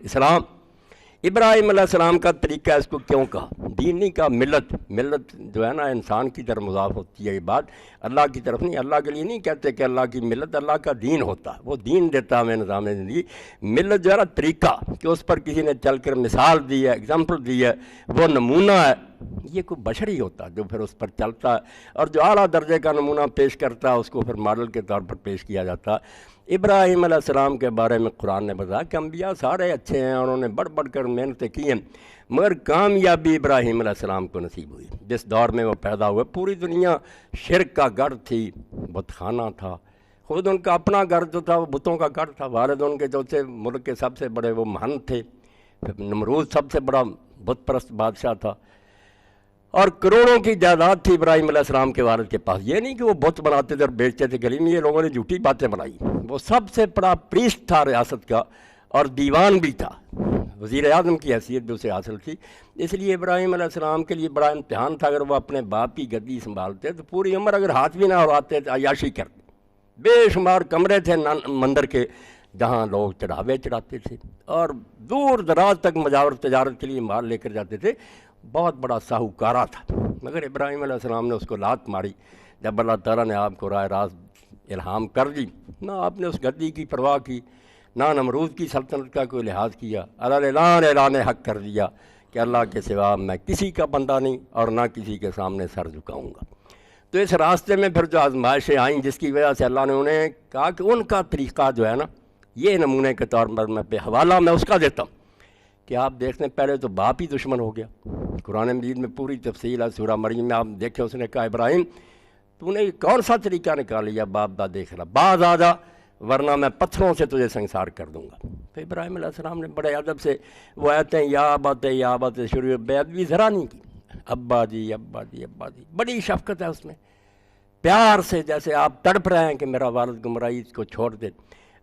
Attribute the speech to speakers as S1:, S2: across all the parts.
S1: اسلام ابراہیم علیہ السلام کا طریقہ اس کو کیوں کہا؟ دین نہیں کہا، ملت۔ ملت جو ہے نا انسان کی طرف مضاف ہوتی ہے، یہ بات اللہ کی طرف نہیں۔ اللہ کے لیے نہیں کہتے کہ اللہ کی ملت، اللہ کا دین ہوتا ہے، وہ دین دیتا ہمیں نظام زندگی۔ ملت جو ہے نا طریقہ، کہ اس پر کسی نے چل کر مثال دی ہے، اگزامپل دی ہے، وہ نمونہ ہے، یہ کوئی بشری ہوتا ہے جو پھر اس پر چلتا ہے، اور جو اعلیٰ درجے کا نمونہ پیش کرتا ہے اس کو پھر ماڈل کے طور پر پیش کیا جاتا ہے۔ ابراہیم علیہ السلام کے بارے میں قرآن نے بتایا کہ انبیاء سارے اچھے ہیں، انہوں نے بڑھ بڑھ کر محنتیں کی ہیں، مگر کامیابی ابراہیم علیہ السلام کو نصیب ہوئی۔ جس دور میں وہ پیدا ہوئے پوری دنیا شرک کا گڑھ تھی، بت خانہ تھا، خود ان کا اپنا گھر جو تھا وہ بتوں کا گھر تھا۔ والد ان کے جو تھے ملک کے سب سے بڑے وہ مہنت تھے، نمرود سب سے بڑا بت پرست بادشاہ تھا، اور کروڑوں کی جائیداد تھی ابراہیم علیہ السلام کے والد کے پاس۔ یہ نہیں کہ وہ بت بناتے تھے اور بیچتے تھے گلی میں، یہ لوگوں نے جھوٹی باتیں بنائی۔ وہ سب سے بڑا پریسٹ تھا ریاست کا، اور دیوان بھی تھا، وزیر اعظم کی حیثیت بھی اسے حاصل تھی۔ اس لیے ابراہیم علیہ السلام کے لیے بڑا امتحان تھا، اگر وہ اپنے باپ کی گدی سنبھالتے تو پوری عمر اگر ہاتھ بھی نہ اڑاتے تو عیاشی کرتے۔ بے شمار کمرے تھے مندر کے جہاں لوگ چڑھاوے چڑھاتے تھے، اور دور دراز تک مجاور تجارت کے لیے مال لے کر جاتے تھے۔ بہت بڑا ساہوکارہ تھا، مگر ابراہیم علیہ السلام نے اس کو لات ماری جب اللہ تعالیٰ نے آپ کو راہ راست الہام کر دی۔ نہ آپ نے اس گدی کی پرواہ کی، نہ نمرود کی سلطنت کا کوئی لحاظ کیا، اعلان حق کر دیا کہ اللہ کے سوا میں کسی کا بندہ نہیں اور نہ کسی کے سامنے سر جھکاؤں گا۔ تو اس راستے میں پھر جو آزمائشیں آئیں جس کی وجہ سے اللہ نے انہیں کہا کہ ان کا طریقہ جو ہے نا، یہ نمونے کے طور پر میں حوالہ میں اس کا دیتا ہوں کہ آپ دیکھتے ہیں پہلے تو باپ ہی دشمن ہو گیا۔ قرآن مجید میں پوری تفصیل ہے، سورہ مریم میں آپ دیکھیں، اس نے کہا ابراہیم تو نے کون سا طریقہ نکال لیا باپ دا دیکھ رہا، باز آ جا ورنہ میں پتھروں سے تجھے سنسار کر دوں گا۔ تو ابراہیم علیہ السلام نے بڑے ادب سے وہ آتے ہیں یا باتیں شروع بے ادبی ذرا نہیں کی، ابا جی ابا جی ابا جی، بڑی شفقت ہے اس میں، پیار سے، جیسے آپ تڑپ رہے ہیں کہ میرا والد گمراہی کو چھوڑ دے،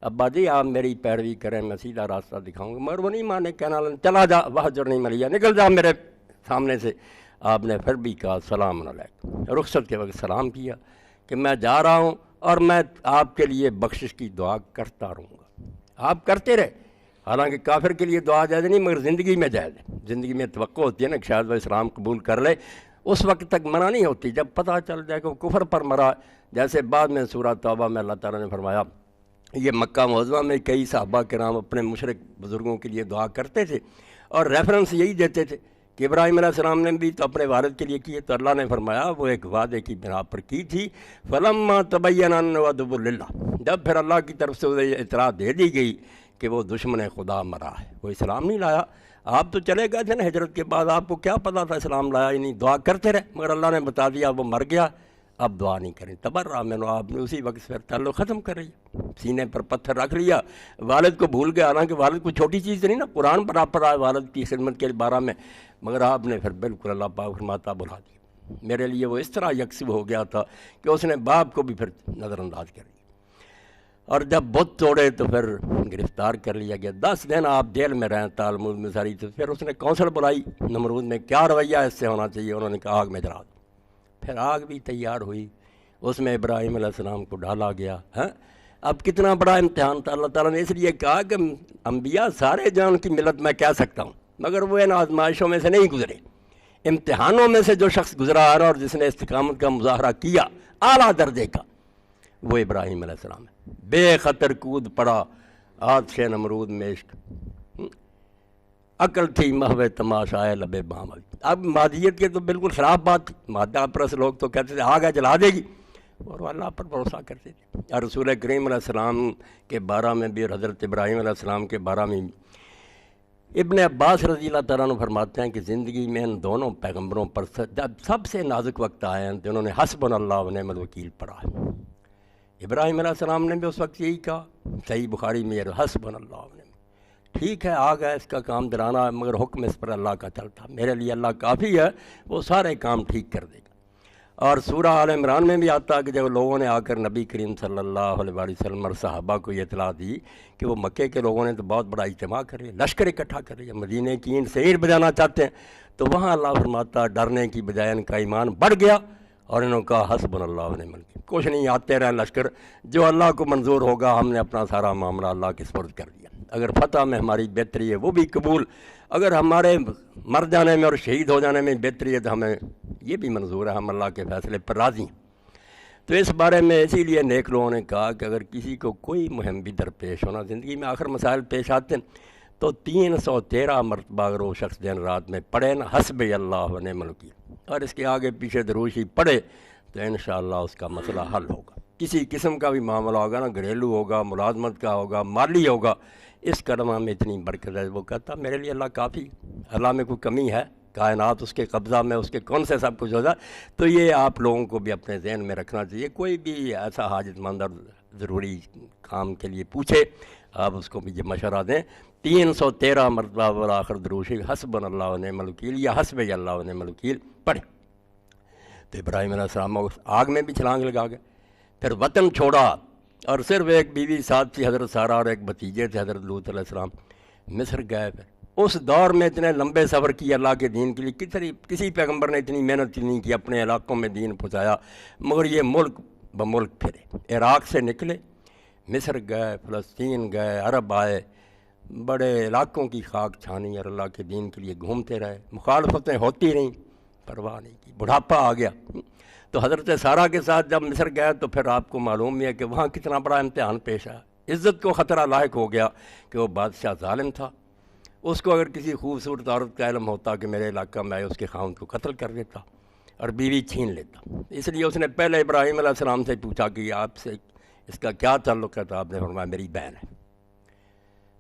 S1: ابا جی آپ میری پیروی کریں، میں سیدھا راستہ دکھاؤں گا۔ مگر وہ نہیں مانے، کہنا چلا جا وہجر نہیں ملیا، نکل جا میرے سامنے سے۔ آپ نے پھر بھی کہا سلام علیکم، رخصت کے وقت سلام کیا کہ میں جا رہا ہوں اور میں آپ کے لیے بخشش کی دعا کرتا رہوں گا۔ آپ کرتے رہے، حالانکہ کافر کے لیے دعا جائز نہیں، مگر زندگی میں جائز ہے۔ زندگی میں توقع ہوتی ہے نا کہ شاید وہ اسلام قبول کر لے، اس وقت تک منع نہیں ہوتی، جب پتہ چل جائے کہ وہ کفر پر مرا۔ جیسے بعد میں سورہ توبہ میں اللہ تعالیٰ نے فرمایا، یہ مکہ معظمہ میں کئی صحابہ کرام اپنے مشرک بزرگوں کے لیے دعا کرتے تھے اور ریفرنس یہی دیتے تھے کہ ابراہیم علیہ السلام نے بھی تو اپنے والد کے لیے کیے، تو اللہ نے فرمایا وہ ایک وعدے کی بنا پر کی تھی، فلما تبین انہ عدو للہ، جب پھر اللہ کی طرف سے اسے اطلاع دے دی گئی کہ وہ دشمن خدا مرا ہے، وہ اسلام نہیں لایا۔ آپ تو چلے گئے تھے نا ہجرت کے بعد، آپ کو کیا پتا تھا اسلام لایا ہی نہیں، دعا کرتے رہے، مگر اللہ نے بتا دیا وہ مر گیا، اب دعا نہیں کریں۔ تبرہ منہ، آپ نے اسی وقت پھر تعلق ختم کر رہی، سینے پر پتھر رکھ لیا، والد کو بھول گیا، حالانکہ والد کو چھوٹی چیز نہیں نا، قرآن پر آپ پڑھا ہے والد کی خدمت کے بارے میں، مگر آپ نے پھر بالکل اللہ پاک فرماتا بلا دیا۔ میرے لیے وہ اس طرح یکسو ہو گیا تھا کہ اس نے باپ کو بھی پھر نظر انداز کر دیا، اور جب بت توڑے تو پھر گرفتار کر لیا گیا۔ 10 دن آپ جیل میں رہیں تالمود میں ساری، تو پھر اس نے کونسل بلائی نمرود میں، کیا رویہ اس سے ہونا چاہیے، انہوں نے کہا آگ میں جلا دو۔ پھر آگ بھی تیار ہوئی، اس میں ابراہیم علیہ السلام کو ڈالا گیا۔ اب کتنا بڑا امتحان تھا، اللہ تعالیٰ نے اس لیے کہا کہ انبیاء سارے جو ان کی ملت میں کہہ سکتا ہوں، مگر وہ ان آزمائشوں میں سے نہیں گزرے۔ امتحانوں میں سے جو شخص گزرا ہے اور جس نے استقامت کا مظاہرہ کیا اعلیٰ درجے کا، وہ ابراہیم علیہ السلام ہے۔ بے خطر کود پڑا آتش نمرود میں عشق، عقل تھی محو تماشائے لبے بام۔ اب مادیت کے تو بالکل خلاف بات تھی، مادہ پرست لوگ تو کہتے تھے آگے جلا دے گی، اور وہ اللہ پر بھروسہ کرتے تھے۔ اور رسول کریم علیہ السلام کے بارہ میں بھی اور حضرت ابراہیم علیہ السلام کے بارہ میں بھی ابن عباس رضی اللہ تعالیٰ عنہ فرماتے ہیں کہ زندگی میں ان دونوں پیغمبروں پر جب سب سے نازک وقت آئے ہیں تو انہوں نے حسبنا اللہ و نعم الوکیل پڑھا ہے۔ ابراہیم علیہ السلام نے بھی اس وقت یہی کہا، صحیح بخاری میں حسبنا اللہ و نعم، ٹھیک ہے آ گیا اس کا کام درانا ہے، مگر حکم اس پر اللہ کا چلتا، میرے لیے اللہ کافی ہے، وہ سارے کام ٹھیک کر دے گا۔ اور سورہ آل عمران میں بھی آتا ہے کہ جب لوگوں نے آ کر نبی کریم صلی اللہ علیہ وسلم اور صحابہ کو یہ اطلاع دی کہ وہ مکے کے لوگوں نے تو بہت بڑا اجتماع کر لیا، لشکر اکٹھا کر لیا، مدینے کی اینٹ سے اینٹ بجانا چاہتے ہیں، تو وہاں اللہ فرماتا ڈرنے کی بجائے ان کا ایمان بڑھ گیا اور انہوں نے کہا حسبنا اللہ و نعم الوکیل، کچھ نہیں آتے رہے لشکر، جو اللہ کو منظور ہوگا، ہم نے اپنا سارا معاملہ اللہ کے سپرد کر دیا۔ اگر فتح میں ہماری بہتری ہے وہ بھی قبول، اگر ہمارے مر جانے میں اور شہید ہو جانے میں بہتری ہے تو ہمیں یہ بھی منظور ہے، ہم اللہ کے فیصلے پر راضی ہیں۔ تو اس بارے میں اسی لیے نیک لوگوں نے کہا کہ اگر کسی کو کوئی مہم بھی درپیش ہونا، زندگی میں آخر مسائل پیش آتے ہیں، تو 313 مرتبہ اگر وہ شخص دن رات میں پڑھے نا حسب اللہ و نعم الوکیل، اور اس کے آگے پیچھے دروشی پڑھے تو انشاءاللہ اس کا مسئلہ حل ہوگا۔ کسی قسم کا بھی معاملہ ہوگا نا، گھریلو ہوگا، ملازمت کا ہوگا، مالی ہوگا، اس کلمہ میں اتنی برکت ہے۔ وہ کہتا میرے لیے اللہ کافی، اللہ میں کوئی کمی ہے؟ کائنات اس کے قبضہ میں، اس کے کون سے سب کچھ ہوتا۔ تو یہ آپ لوگوں کو بھی اپنے ذہن میں رکھنا چاہیے، کوئی بھی ایسا حاجت مند اور ضروری کام کے لیے پوچھے آپ اس کو بھی یہ مشورہ دیں، 313 مرتبہ بالآخر دروشی حسبنا اللہ و نعم الوکیل یا حسب اللہ و نعم الوکیل پڑھے۔ تو ابراہیم علیہ السلام آگ میں بھی چھلانگ لگا گئے، پھر وطن چھوڑا، اور صرف ایک بیوی ساتھ تھی حضرت سارہ اور ایک بھتیجے تھے حضرت لوط علیہ السلام، مصر گئے۔ پھر اس دور میں اتنے لمبے سفر کی اللہ کے دین کے لیے، کسی پیغمبر نے اتنی محنت نہیں کی، اپنے علاقوں میں دین پہنچایا، مگر یہ ملک بملک پھرے، عراق سے نکلے، مصر گئے، فلسطین گئے، عرب آئے، بڑے علاقوں کی خاک چھانی اور اللہ کے دین کے لیے گھومتے رہے، مخالفتیں ہوتی رہیں، پرواہ نہیں کی، بڑھاپا آ گیا۔ تو حضرت سارہ کے ساتھ جب مصر گئے تو پھر آپ کو معلوم ہے کہ وہاں کتنا بڑا امتحان پیش آیا، عزت کو خطرہ لاحق ہو گیا کہ وہ بادشاہ ظالم تھا، اس کو اگر کسی خوبصورت عورت کا علم ہوتا کہ میرے علاقہ میں آئے، اس کے خاوند کو قتل کر دیتا اور بیوی چھین لیتا۔ اس لیے اس نے پہلے ابراہیم علیہ السلام سے پوچھا کہ آپ سے اس کا کیا تعلق ہے، تو آپ نے فرمایا میری بہن ہے۔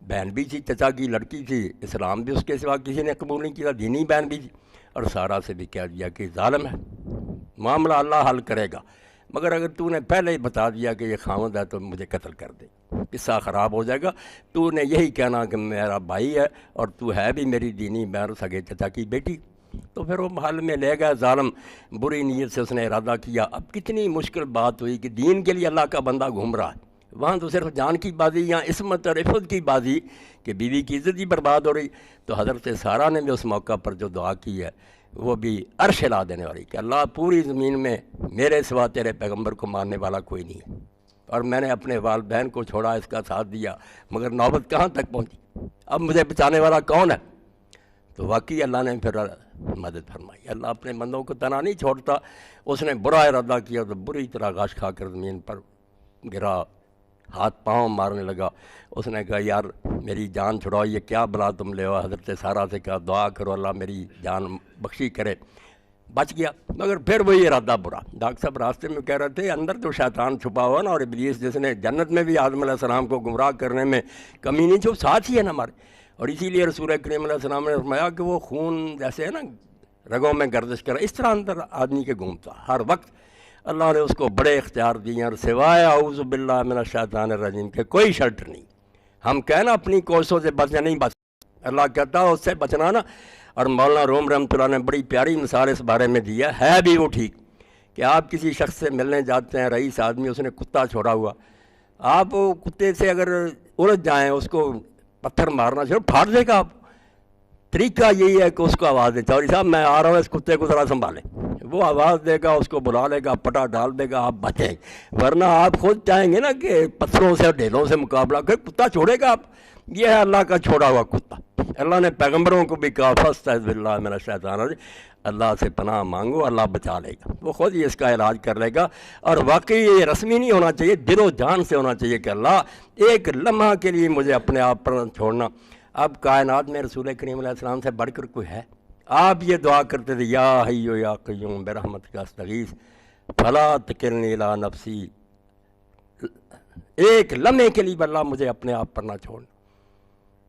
S1: بہن بھی تھی، چچا کی لڑکی تھی، اسلام بھی اس کے سوا کسی نے قبول نہیں کیا، دینی بہن بھی تھی، اور سارا سے بھی کہہ دیا کہ ظالم ہے، معاملہ اللہ حل کرے گا، مگر اگر تو نے پہلے ہی بتا دیا کہ یہ خاوند ہے تو مجھے قتل کر دے، قصہ خراب ہو جائے گا۔ تو نے یہی کہنا کہ میرا بھائی ہے اور تو ہے بھی میری دینی بہن، سگے چچا کی بیٹی۔ تو پھر وہ محل میں لے گیا ظالم، بری نیت سے اس نے ارادہ کیا۔ اب کتنی مشکل بات ہوئی کہ دین کے لیے اللہ کا بندہ گھوم رہا ہے، وہاں تو صرف جان کی بازی یا عصمت اور عفت کی بازی کہ بیوی کی عزت ہی برباد ہو رہی۔ تو حضرت سارہ نے بھی اس موقع پر جو دعا کی ہے وہ بھی عرش ہلا دینے والی کہ اللہ پوری زمین میں میرے سوا تیرے پیغمبر کو ماننے والا کوئی نہیں ہے، اور میں نے اپنے والدین کو چھوڑا، اس کا ساتھ دیا، مگر نوبت کہاں تک پہنچی، اب مجھے بچانے والا کون ہے؟ تو واقعی اللہ نے پھر مدد فرمائی۔ اللہ اپنے بندوں کو تنہا نہیں چھوڑتا، اس نے برا ارادہ کیا تو بری طرح غش کھا کر زمین پر گرا، ہاتھ پاؤں مارنے لگا۔ اس نے کہا یار میری جان چھڑاؤ، یہ کیا بلا تم لے ہو؟ حضرت سارہ سے کہا دعا کرو اللہ میری جان بخشی کرے، بچ گیا، مگر پھر وہی ارادہ برا۔ ڈاکٹر صاحب راستے میں کہہ رہے تھے اندر تو شیطان چھپا ہوا نا، اور ابلیس جس نے جنت میں بھی آدم علیہ السلام کو گمراہ کرنے میں کمی نہیں چھوڑ، ساتھ ہی ہے نا ہمارے، اور اسی لیے رسول کریم علیہ السلام نے فرمایا کہ وہ خون جیسے ہے نا رگوں میں گردش کر، اس طرح اندر آدمی کے گھومتا ہر وقت۔ اللہ نے اس کو بڑے اختیار دیے، اور سوائے اعوذ باللہ من الشیطان الرجیم کے کوئی شرط نہیں۔ ہم کہنا اپنی کوششوں سے بچنا نہیں، بچ اللہ کہتا ہے اس سے بچنا نا۔ اور مولانا روم رحمۃ اللہ نے بڑی پیاری مثال اس بارے میں دیا ہے بھی وہ ٹھیک، کہ آپ کسی شخص سے ملنے جاتے ہیں، رئیس آدمی، اس نے کتا چھوڑا ہوا، آپ کتے سے اگر الجھ جائیں، اس کو پتھر مارنا چاہیے، پھاڑ دے گا آپ۔ طریقہ یہی ہے کہ اس کو آواز دے، چوری صاحب میں آ رہا ہوں، اس کتے کو ذرا سنبھالیں، وہ آواز دے گا، اس کو بلا لے گا، پٹا ڈال دے گا، آپ بچیں، ورنہ آپ خود چاہیں گے نا کہ پتھروں سے اور ڈھیلوں سے مقابلہ کر، کتا چھوڑے گا آپ؟ یہ ہے اللہ کا چھوڑا ہوا کتا۔ اللہ نے پیغمبروں کو بھی کہا فاستعذ باللہ من الشیطان الرجیم، اللہ سے پناہ مانگو، اللہ بچا لے گا، وہ خود ہی اس کا علاج کر لے گا۔ اور واقعی یہ رسمی نہیں ہونا چاہیے، دل و جان سے ہونا چاہیے کہ اللہ ایک لمحہ کے لیے مجھے اپنے آپ پر چھوڑنا۔ اب کائنات میں رسول کریم علیہ السلام سے بڑھ کر کوئی ہے؟ آپ یہ دعا کرتے تھے یا حی یا قیوم برحمتک استغیث فلا تکلنی الی نفسی، ایک لمحے کے لیے اللہ مجھے اپنے آپ پر نہ چھوڑنا۔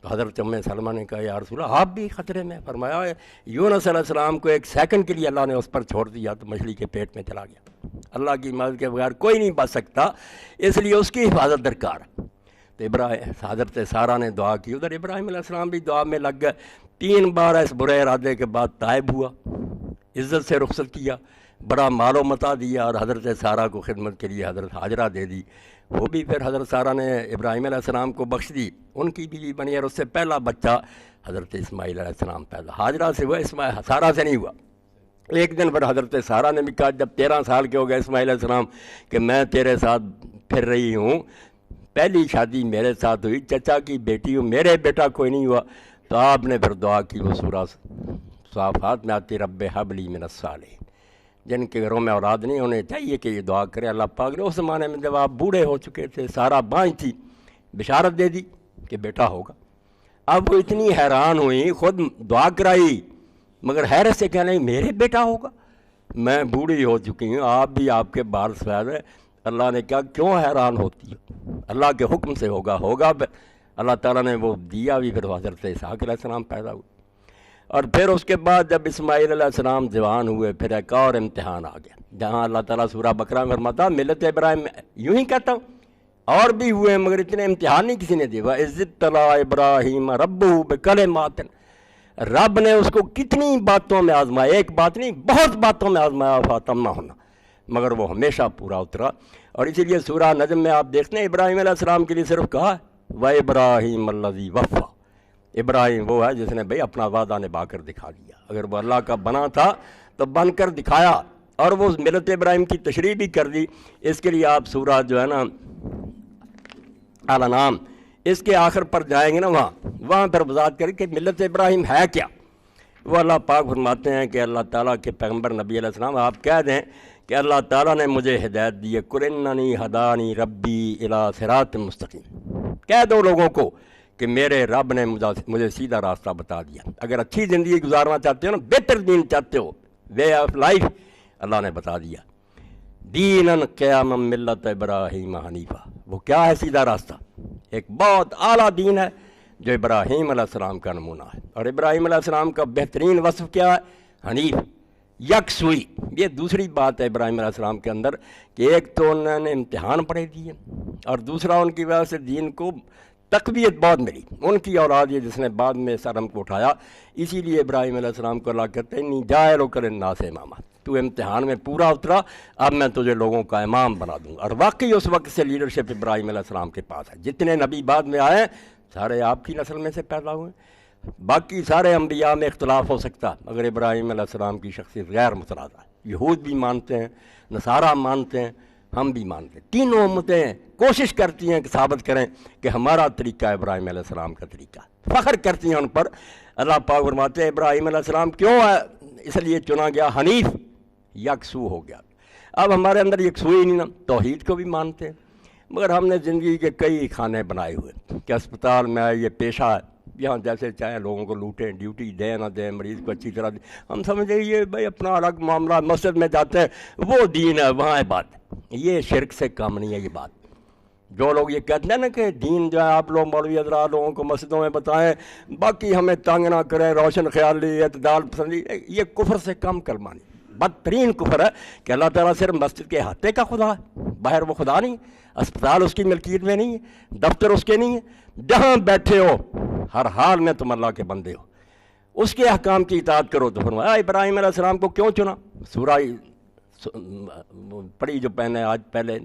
S1: تو حضرت ام سلمہ نے کہا یا رسول اللہ آپ بھی خطرے میں، فرمایا یونس علیہ السلام کو ایک سیکنڈ کے لیے اللہ نے اس پر چھوڑ دیا تو مچھلی کے پیٹ میں چلا گیا۔ اللہ کی مدد کے بغیر کوئی نہیں بچ سکتا، اس لیے اس کی حفاظت درکار ہے۔ تو حضرت سارہ نے دعا کی، ادھر ابراہیم علیہ السلام بھی دعا میں لگ گئے، 3 بار اس برے ارادے کے بعد تائب ہوا، عزت سے رخصت کیا، بڑا مال و متاع دیا، اور حضرت سارہ کو خدمت کے لیے حضرت ہاجرہ دے دی۔ وہ بھی پھر حضرت سارہ نے ابراہیم علیہ السلام کو بخش دی، ان کی بیوی بنی، اور اس سے پہلا بچہ حضرت اسماعیل علیہ السلام پیدا ہاجرہ سے ہوا، سارہ سے نہیں ہوا۔ ایک دن پر حضرت سارہ نے بھی کہا جب 13 سال کے ہو گئے اسماعیل علیہ السلام کہ میں تیرے ساتھ پھر رہی ہوں، پہلی شادی میرے ساتھ ہوئی، چچا کی بیٹی ہو، میرے بیٹا کوئی نہیں ہوا، تو آپ نے پھر دعا کی، وہ سورہ صافات میں آتی رب ہب لی من الصالحین، جن کے گھروں میں اولاد نہیں ہونے چاہیے کہ یہ دعا کرے اللہ پاک نے اس زمانے میں جب آپ بوڑھے ہو چکے تھے، سارا بانجھ تھی، بشارت دے دی کہ بیٹا ہوگا۔ اب وہ اتنی حیران ہوئی، خود دعا کرائی، مگر حیرت سے کہنے میرے بیٹا ہوگا، میں بوڑھی ہو چکی ہوں، آپ بھی آپ کے بال سفید ہے۔ اللہ نے کہا کیوں حیران ہوتی ہے، اللہ کے حکم سے ہوگا۔ اللہ تعالیٰ نے وہ دیا بھی، پھر حضرت اسحاق علیہ السلام پیدا ہوئے، اور پھر اس کے بعد جب اسماعیل علیہ السلام جوان ہوئے، پھر ایک اور امتحان آ گیا، جہاں اللہ تعالیٰ سورہ بقرہ میں فرماتا ملت ابراہیم، یوں ہی کہتا ہوں اور بھی ہوئے مگر اتنے امتحان نہیں کسی نے دیے۔ وَإِذِ ابْتَلَىٰ إِبْرَاهِيمَ رَبُّهُ بِكَلِمَاتٍ، رب نے اس کو کتنی باتوں میں آزمایا، ایک بات نہیں بہت باتوں میں آزمایا، فَأَتَمَّهُنَّ، مگر وہ ہمیشہ پورا اترا۔ اور اسی لیے سورہ نجم میں آپ دیکھتے ہیں ابراہیم علیہ السلام کے لیے صرف کہا وَإِبْرَاهِيمَ الَّذِي وَفَّىٰ، ابراہیم وہ ہے جس نے بھئی اپنا وعدہ نبھا کر دکھا دیا، اگر وہ اللہ کا بنا تھا تو بن کر دکھایا، اور وہ ملت ابراہیم کی تشریح بھی کر دی۔ اس کے لیے آپ سورہ جو ہے نا الانعام، اس کے آخر پر جائیں گے نا، وہاں پر وضاحت کریں کہ ملت ابراہیم ہے کیا۔ وہ اللہ پاک فرماتے ہیں کہ اللہ تعالیٰ کے پیغمبر نبی علیہ السلام آپ کہہ دیں کہ اللہ تعالیٰ نے مجھے ہدایت دی ہے، قُلْ إِنَّنِي هَدَانِي رَبِّي إِلَىٰ صِرَاطٍ مُسْتَقِيمٍ، کہہ دو لوگوں کو کہ میرے رب نے مجھے سیدھا راستہ بتا دیا۔ اگر اچھی زندگی گزارنا چاہتے ہو نا، بہتر دین چاہتے ہو، وے آف لائف، اللہ نے بتا دیا، دیناً قیاما ملت ابراہیم حنیفہ، وہ کیا ہے سیدھا راستہ، ایک بہت اعلیٰ دین ہے جو ابراہیم علیہ السلام کا نمونہ ہے۔ اور ابراہیم علیہ السلام کا بہترین وصف کیا ہے؟ حنیف، یکسوئی۔ یہ دوسری بات ہے ابراہیم علیہ السلام کے اندر کہ ایک تو انہوں نے امتحان پڑھے دیے، اور دوسرا ان کی وجہ سے دین کو تقویت بہت ملی۔ ان کی اولاد یہ جس نے بعد میں سرم کو اٹھایا، اسی لیے ابراہیم علیہ السلام کو اللہ کہتے ہیں انی جاعلک للناس اماما، تو امتحان میں پورا اترا، اب میں تجھے لوگوں کا امام بنا دوں گا۔ اور واقعی اس وقت سے لیڈرشپ ابراہیم علیہ السلام کے پاس ہے۔ جتنے نبی بعد میں آئے سارے آپ کی نسل میں سے پیدا ہوئے، باقی سارے انبیاء میں اختلاف ہو سکتا مگر ابراہیم علیہ السلام کی شخصیت غیر متنازع ہے۔ یہود بھی مانتے ہیں، نصارہ مانتے ہیں، ہم بھی مانتے ہیں، تینوں امتیں کوشش کرتی ہیں کہ ثابت کریں کہ ہمارا طریقہ ابراہیم علیہ السلام کا طریقہ، فخر کرتی ہیں ان پر۔ اللہ پاک فرماتے ہیں ابراہیم علیہ السلام کیوں ہے اس لیے چنا گیا، حنیف، یکسو ہو گیا۔ اب ہمارے اندر یکسوئی نہیں نا، توحید کو بھی مانتے ہیں، مگر ہم نے زندگی کے کئی کھانے بنائے ہوئے کہ اسپتال میں آئے، یہ پیشہ ہے، یہاں جیسے چاہیں لوگوں کو لوٹیں، ڈیوٹی دیں نہ دیں، مریض کو اچھی طرح دیں، ہم سمجھیں یہ بھائی اپنا الگ معاملہ، مسجد میں جاتے ہیں وہ دین ہے، وہاں عبادت ہے۔ یہ شرک سے کم نہیں ہے یہ بات۔ جو لوگ یہ کہتے ہیں نا کہ دین جو ہے آپ لوگ مولوی حضرات لوگوں کو مسجدوں میں بتائیں، باقی ہمیں تنگ نہ کریں، روشن خیالی، اعتدال پسندی، یہ کفر سے کم کلمہ نہیں، بدترین کفر ہے کہ اللہ تعالیٰ صرف مسجد کے احاطے کا خدا ہے، باہر وہ خدا نہیں، اسپتال اس کی ملکیت میں نہیں ہے، دفتر اس کے نہیں ہے، جہاں بیٹھے ہو ہر حال میں تم اللہ کے بندے ہو، اس کے احکام کی اطاعت کرو۔ تو فرمایا ابراہیم علیہ السلام کو کیوں چنا؟ سورہ پڑھی جو پہنے آج پہلے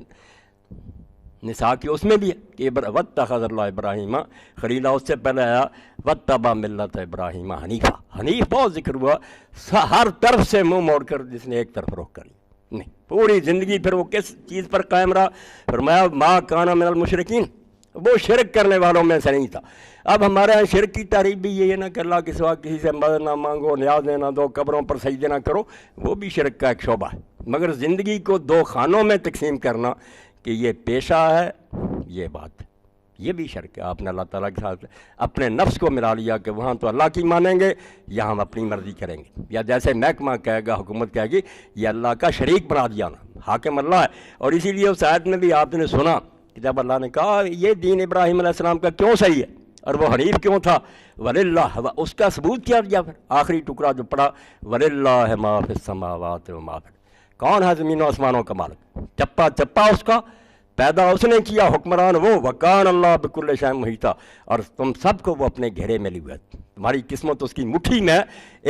S1: نساء کی، اس میں بھی ہے کہ واتخذ اللہ ابراہیم خلیلا، اس سے پہلے آیا واتبع ملت ابراہیم حنیفہ۔ حنیف بہت ذکر ہوا، ہر طرف سے منہ موڑ کر جس نے ایک طرف رخ کری نہیں، پوری زندگی پھر وہ کس چیز پر قائم رہا؟ فرمایا ما کان من المشرکین، وہ شرک کرنے والوں میں سے نہیں تھا۔ اب ہمارے یہاں شرک کی تعریف بھی یہ ہے نا کہ اللہ کے سوا کسی سے مدد نہ مانگو، نیازیں نہ دو، قبروں پر سجدے نہ کرو، وہ بھی شرک کا ایک شعبہ ہے۔ مگر زندگی کو دو خانوں میں تقسیم کرنا کہ یہ پیشہ ہے، یہ بات ہے، یہ بھی شرک ہے۔ آپ نے اللہ تعالیٰ کے ساتھ اپنے نفس کو ملا لیا کہ وہاں تو اللہ کی مانیں گے، یہاں ہم اپنی مرضی کریں گے، یا جیسے محکمہ کہے گا، حکومت کہے گی، یہ اللہ کا شریک بنا دیا نا، حاکم اللہ ہے۔ اور اسی لیے اس آیت میں بھی آپ نے سنا کہ جب اللہ نے کہا یہ دین ابراہیم علیہ السلام کا کیوں صحیح ہے اور وہ حنیف کیوں تھا، وَلِلَّهِ، اس کا ثبوت کیا دیا؟ پھر آخری ٹکڑا جو پڑا وَلِلَّهِ مَا فِي السَّمَاوَاتِ وَمَا فِي الْأَرْضِ، کون ہے زمین و آسمانوں کا مالک؟ چپا چپا اس کا، پیدا اس نے کیا، حکمران وہ، وَكَانَ اللَّهُ بِكُلِّ شَيْءٍ مُحِيطًا، اور تم سب کو وہ اپنے گھیرے میں لیے، تمہاری قسمت اس کی مٹھی میں،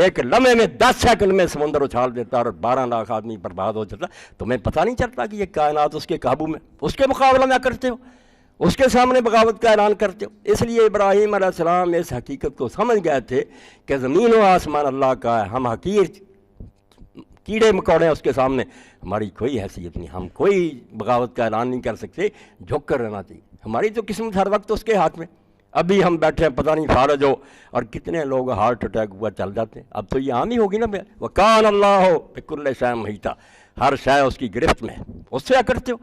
S1: ایک لمحے میں 10 سیکنڈ میں سمندر اچھال دیتا اور 12 لاکھ آدمی برباد ہو جاتا، تمہیں پتہ نہیں چلتا کہ یہ کائنات اس کے قابو میں، اس کے مقابلہ میں کرتے ہو، اس کے سامنے بغاوت کا اعلان کرتے ہو۔ اس لیے ابراہیم علیہ السلام اس حقیقت کو سمجھ گئے تھے کہ زمین و آسمان اللہ کا ہے، ہم حقیر کیڑے مکوڑے ہیں اس کے سامنے، ہماری کوئی حیثیت نہیں، ہم کوئی بغاوت کا اعلان نہیں کر سکتے، جھک کر رہنا چاہیے۔ ہماری تو قسمت ہر وقت اس کے ہاتھ میں. ابھی ہم بیٹھے ہیں پتہ نہیں فارغ ہو اور کتنے لوگ ہارٹ اٹیک ہوا چل جاتے ہیں. اب تو یہ عام ہی ہوگی نا. وَكَانَ اللَّهُ بِكُلِّ شَيْءٍ مُحِيطًا, ہر شے اس کی گرفت میں, اس سے کرتے ہو.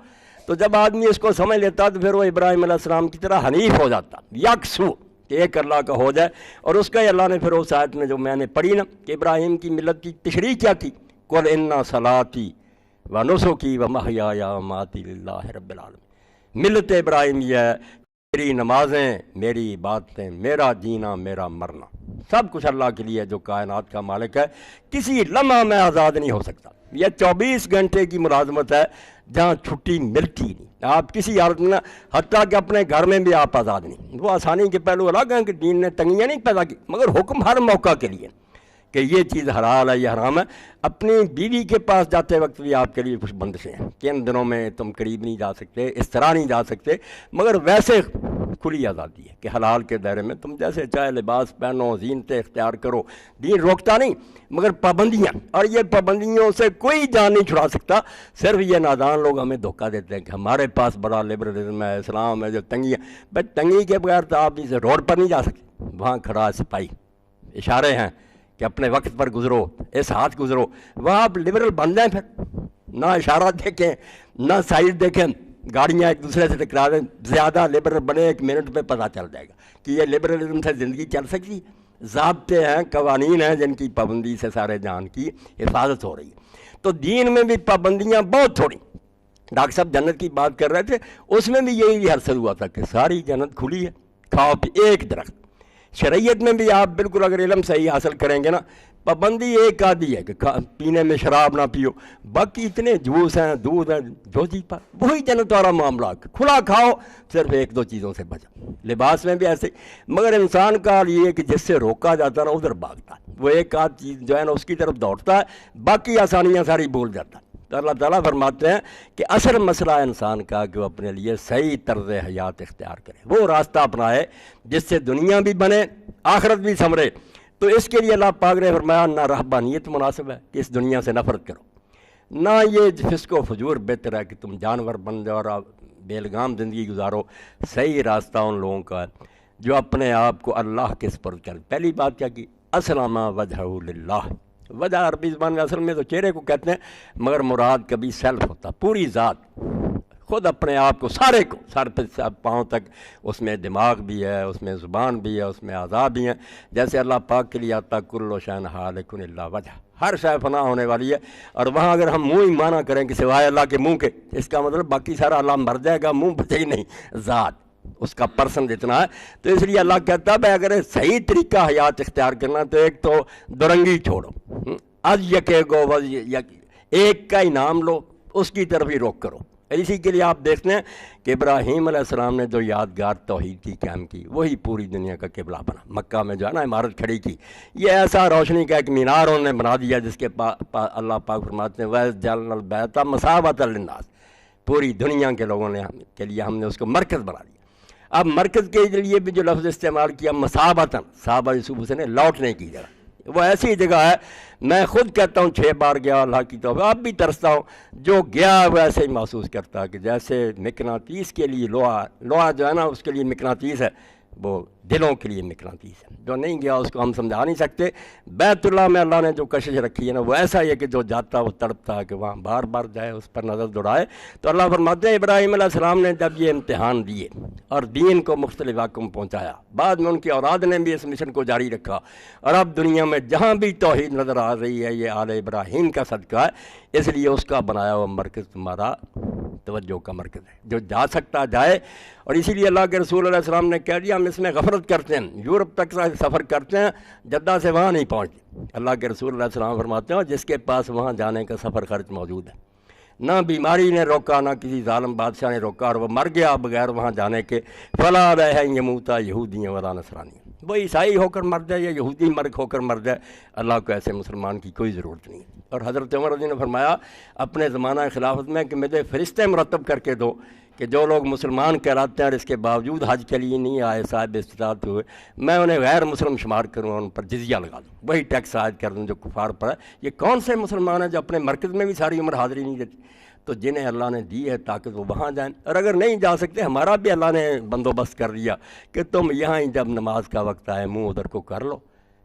S1: تو جب آدمی اس کو سمجھ لیتا تو پھر وہ ابراہیم علیہ السلام کی طرح حنیف ہو جاتا, یکسو, کہ ایک اللہ کا ہو جائے. اور اس کا ہی اللہ نے پھر اس آیت میں جو میں نے پڑھی نا کہ ابراہیم کی ملت کی تشریح کیا کی, قُلْ إِنَّ صَلَاتِي وَنُسُكِي وَمَحْيَايَ وَمَمَاتِي لِلَّهِ رَبِّ الْعَالَمِينَ. ملت ابراہیم یہ ہے, میری نمازیں, میری عبادتیں, میرا جینا, میرا مرنا, سب کچھ اللہ کے لیے جو کائنات کا مالک ہے. کسی لمحہ میں آزاد نہیں ہو سکتا. یہ 24 گھنٹے کی ملازمت ہے جہاں چھٹی ملتی نہیں. آپ کسی حالت میں, حتیٰ کہ اپنے گھر میں بھی آپ آزاد نہیں. وہ آسانی کے پہلو الگ ہیں کہ دین نے تنگیاں نہیں پیدا کی, مگر حکم ہر موقع کے لیے کہ یہ چیز حلال ہے, یہ حرام ہے. اپنی بیوی کے پاس جاتے وقت بھی آپ کے لیے کچھ بندشیں ہیں کہ ان دنوں میں تم قریب نہیں جا سکتے, اس طرح نہیں جا سکتے, مگر ویسے کھلی آزادی ہے کہ حلال کے دائرے میں تم جیسے چاہے لباس پہنو, زینتیں اختیار کرو. دین روکتا نہیں, مگر پابندیاں, اور یہ پابندیوں سے کوئی جان نہیں چھڑا سکتا. صرف یہ نادان لوگ ہمیں دھوکہ دیتے ہیں کہ ہمارے پاس بڑا لبرلزم ہے, اسلام ہے, جو تنگی ہے. بھائی تنگی کے بغیر تو آپ اسے روڈ پر نہیں جا سکتے. وہاں کھڑا ہے سپاہی, اشارے ہیں کہ اپنے وقت پر گزرو, اس ہاتھ گزرو. وہاں آپ لبرل بن جائیں, پھر نہ اشارہ دیکھیں نہ سائڈ دیکھیں, گاڑیاں ایک دوسرے سے ٹکرا دیں. زیادہ لبرل بنے, 1 منٹ میں پتہ چل جائے گا کہ یہ لبرلزم سے زندگی چل سکتی. ضابطے ہیں, قوانین ہیں جن کی پابندی سے سارے جان کی حفاظت ہو رہی ہے. تو دین میں بھی پابندیاں بہت تھوڑی. ڈاکٹر صاحب جنت کی بات کر رہے تھے, اس میں بھی یہی حاصل ہوا تھا کہ ساری جنت کھلی ہے, کھاؤ پی ایک درخت. شریعت میں بھی آپ بالکل اگر علم صحیح حاصل کریں گے نا, پابندی ایک آدھی ہے کہ پینے میں شراب نہ پیو, باقی اتنے جوس ہیں, دودھ ہیں, جو جی پا, وہی جنت والا معاملہ, کھلا کھاؤ, صرف 1-2 چیزوں سے بچا. لباس میں بھی ایسے ہی, مگر انسان کا حال یہ ہے کہ جس سے روکا جاتا نا ادھر بھاگتا ہے. وہ ایک آدھ چیز جو ہے نا اس کی طرف دوڑتا ہے, باقی آسانیاں ساری بھول جاتا ہے. تو اللہ تعالیٰ فرماتے ہیں کہ اصل مسئلہ انسان کا کہ وہ اپنے لیے صحیح طرز حیات اختیار کرے, وہ راستہ اپنائے جس سے دنیا بھی بنے, آخرت بھی سنورے. تو اس کے لیے اللہ پاک نے فرمایا نہ رہبانیت مناسب ہے کہ اس دنیا سے نفرت کرو, نہ یہ فسق و فجور بہتر ہے کہ تم جانور بن جاؤ اور بے لگام زندگی گزارو. صحیح راستہ ان لوگوں کا ہے جو اپنے آپ کو اللہ کے سپرد کرے. پہلی بات کیا کی, اسلم وجہہ للہ. وجہ عربی زبان میں اصل میں تو چہرے کو کہتے ہیں, مگر مراد کبھی سیلف ہوتا, پوری ذات, خود اپنے آپ کو, سارے کو, سر پہ پاؤں تک. اس میں دماغ بھی ہے, اس میں زبان بھی ہے, اس میں اعضاء بھی ہیں. جیسے اللہ پاک کے لیے آتا کل شیء ہالک الا وجہ, ہر شے فنا ہونے والی ہے. اور وہاں اگر ہم منہ ہی مانا کریں کہ سوائے اللہ کے منہ کے, اس کا مطلب باقی سارا اللہ مر جائے گا, منہ بچے ہی نہیں, ذات اس کا پرسن جتنا ہے. تو اس لیے اللہ کہتا ہے بھائی اگر صحیح طریقہ حیات اختیار کرنا تو ایک تو درنگی چھوڑو, از یکے گو ایک کا انعام لو, اس کی طرف ہی روک کرو. اسی کے لیے آپ دیکھتے ہیں کہ ابراہیم علیہ السلام نے جو یادگار توحید کی قائم کی, وہی پوری دنیا کا قبلہ بنا. مکہ میں جو ہے نا عمارت کھڑی کی, یہ ایسا روشنی کا ایک مینار انہوں نے بنا دیا جس کے اللہ پاک فرماتے ہیں وَإِذْ الْبَيْتَ مَثَابَةً لِلنَّاسِ, پوری دنیا کے لوگوں نے کے لیے ہم نے اس کو مرکز بنا دیا. اب مرکز کے لیے بھی جو لفظ استعمال کیا مصابتاً, صحابہ یوسف سے نے لوٹنے کی جگہ, وہ ایسی جگہ ہے. میں خود کہتا ہوں 6 بار گیا اللہ کی توفیق, اب بھی ترستا ہوں. جو گیا وہ ایسے ہی محسوس کرتا کہ جیسے مقناطیس کے لیے لوہا جو ہے نا اس کے لیے مقناطیس ہے, وہ دلوں کے لیے مقناطیس ہے. جو نہیں گیا اس کو ہم سمجھا نہیں سکتے. بیت اللہ میں اللہ نے جو کشش رکھی ہے نا, وہ ایسا ہی ہے کہ جو جاتا وہ تڑپتا ہے کہ وہاں بار بار جائے, اس پر نظر دوڑائے. تو اللہ فرماتے ہیں ابراہیم علیہ السلام نے جب یہ امتحان دیے اور دین کو مختلف علاقوں میں پہنچایا, بعد میں ان کی اولاد نے بھی اس مشن کو جاری رکھا, اور اب دنیا میں جہاں بھی توحید نظر آ رہی ہے یہ آل ابراہیم کا صدقہ ہے. اس لیے اس کا بنایا ہوا مرکز تمہارا توجہ کا مرکز ہے, جو جا سکتا جائے. اور اسی لیے اللہ کے رسول علیہ السلام نے کہہ دیا ہم اس میں غفلت کرتے ہیں, یورپ تک سفر کرتے ہیں, جدہ سے وہاں نہیں پہنچتے. اللہ کے رسول علیہ السلام فرماتے ہیں جس کے پاس وہاں جانے کا سفر خرچ موجود ہے, نہ بیماری نے روکا نہ کسی ظالم بادشاہ نے روکا, اور وہ مر گیا بغیر وہاں جانے کے, فلا رہ یموتا یہودیاں ولا نصرانی, وہ عیسائی ہو کر مر جائے یا یہودی مرگ ہو کر مر جائے, اللہ کو ایسے مسلمان کی کوئی ضرورت نہیں. اور حضرت عمر رضی نے فرمایا اپنے زمانہ خلافت میں کہ مجھے فرشتے مرتب کر کے دو کہ جو لوگ مسلمان کہلاتے ہیں اور اس کے باوجود حج کے لیے نہیں آئے, صاحب استطاعت ہوئے, میں انہیں غیر مسلم شمار کروں, ان پر جزیہ لگا دوں, وہی ٹیکس عائد کر دوں جو کفار پر ہے. یہ کون سے مسلمان ہیں جو اپنے مرکز میں بھی ساری عمر حاضری نہیں دیتے؟ تو تو جنہیں اللہ نے دی ہے طاقت وہ وہاں جائیں، اور اگر نہیں جا سکتے ہمارا بھی اللہ نے بندوبست کر دیا کہ تم یہاں ہی جب نماز کا وقت آئے منہ ادھر کو کر لو،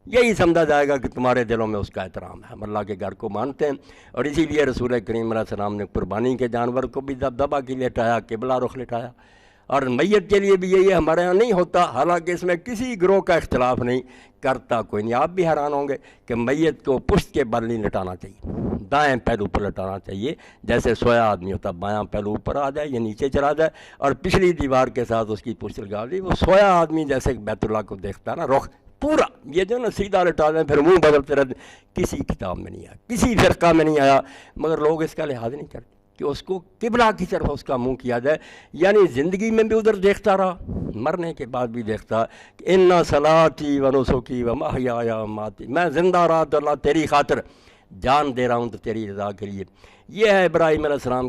S1: یہی سمجھا جائے گا کہ تمہارے دلوں میں اس کا احترام ہے، ہم اللہ کے گھر کو مانتے ہیں۔ اور اسی لیے رسول کریم علیہ السلام نے قربانی کے جانور کو بھی ذبح کے لیے لٹایا، قبلہ رخ لٹایا، اور میت کے لیے بھی یہی ہے، ہمارے یہاں نہیں ہوتا، حالانکہ اس میں کسی گروہ کا اختلاف نہیں، کرتا کوئی نہیں۔ آپ بھی حیران ہوں گے کہ میت کو پشت کے بل نہیں لٹانا چاہیے، دائیں پہلو پر لٹانا چاہیے، جیسے سویا آدمی ہوتا، بایاں پہلو اوپر آ جائے یا نیچے چلا جائے اور پچھلی دیوار کے ساتھ اس کی پشت لگا دی، وہ سویا آدمی جیسے بیت اللہ کو دیکھتا ہے نا، رخ پورا، یہ جو نا سیدھا لٹا دیں پھر منہ بدلتے رہتے، کسی کتاب میں نہیں آیا، کسی فرقہ میں نہیں آیا، مگر لوگ اس کا لحاظ نہیں کرتے کہ اس کو قبلہ کی طرف اس کا منہ کیا جائے، یعنی زندگی میں بھی ادھر دیکھتا رہا، مرنے کے بعد بھی دیکھتا کہ اِنَّ صَلَاتِي وَنُسُكِي وَمَحْيَايَ وَمَمَاتِي، میں زندہ رہا تو اللہ تیری خاطر، جان دے رہا ہوں تو تیری رضا کے لیے۔ یہ ہے ابراہیم علیہ السلام